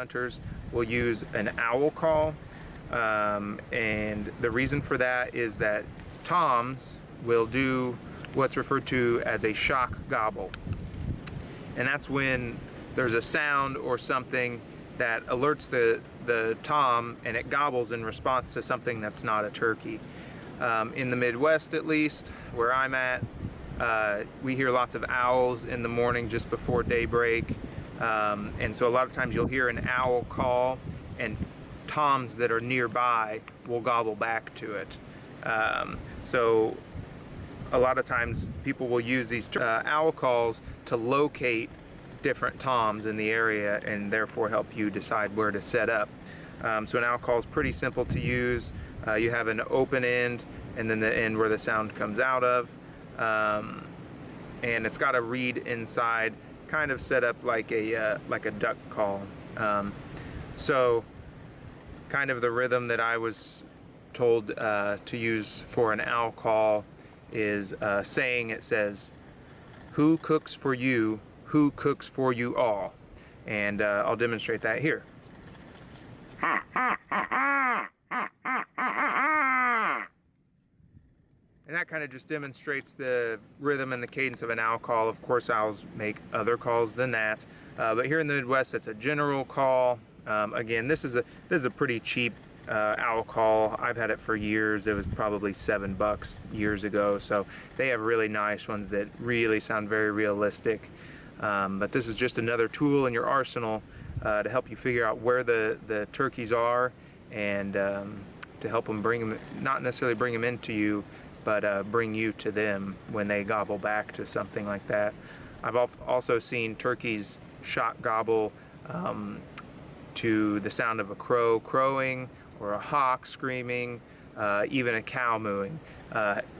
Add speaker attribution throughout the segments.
Speaker 1: hunters will use an owl call, and the reason for that is that toms will do what's referred to as a shock gobble, and that's when there's a sound or something that alerts the tom, and it gobbles in response to something that's not a turkey. In the Midwest, at least where I'm at, we hear lots of owls in the morning just before daybreak, and so a lot of times you'll hear an owl call and toms that are nearby will gobble back to it. So a lot of times people will use these owl calls to locate different toms in the area and therefore help you decide where to set up. So an owl call is pretty simple to use. You have an open end and then the end where the sound comes out of, and it's got a reed inside, kind of set up like a duck call. So kind of the rhythm that I was told to use for an owl call is saying, it says, "Who cooks for you? Who cooks for you all?" And I'll demonstrate that here. And that kind of just demonstrates the rhythm and the cadence of an owl call. Of course, owls make other calls than that, but here in the Midwest, it's a general call. Again, this is a pretty cheap owl call. I've had it for years. It was probably $7 years ago. So they have really nice ones that really sound very realistic. But this is just another tool in your arsenal to help you figure out where the turkeys are, and to help them not necessarily bring them into you, but bring you to them when they gobble back to something like that. I've also seen turkeys shock gobble to the sound of a crow crowing, or a hawk screaming, even a cow mooing.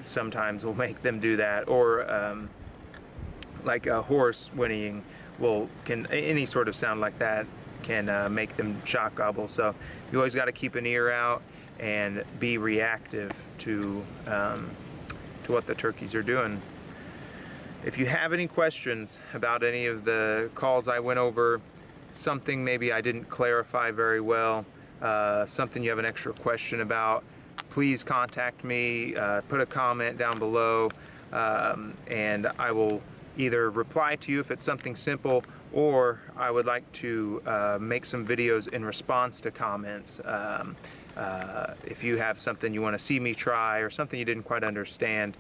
Speaker 1: Sometimes will make them do that, or like a horse whinnying any sort of sound like that can make them shock gobble. So you always got to keep an ear out and be reactive to what the turkeys are doing. If you have any questions about any of the calls I went over, something maybe I didn't clarify very well, something you have an extra question about, please contact me, put a comment down below, and I will either reply to you if it's something simple, or I would like to make some videos in response to comments. If you have something you want to see me try, or something you didn't quite understand,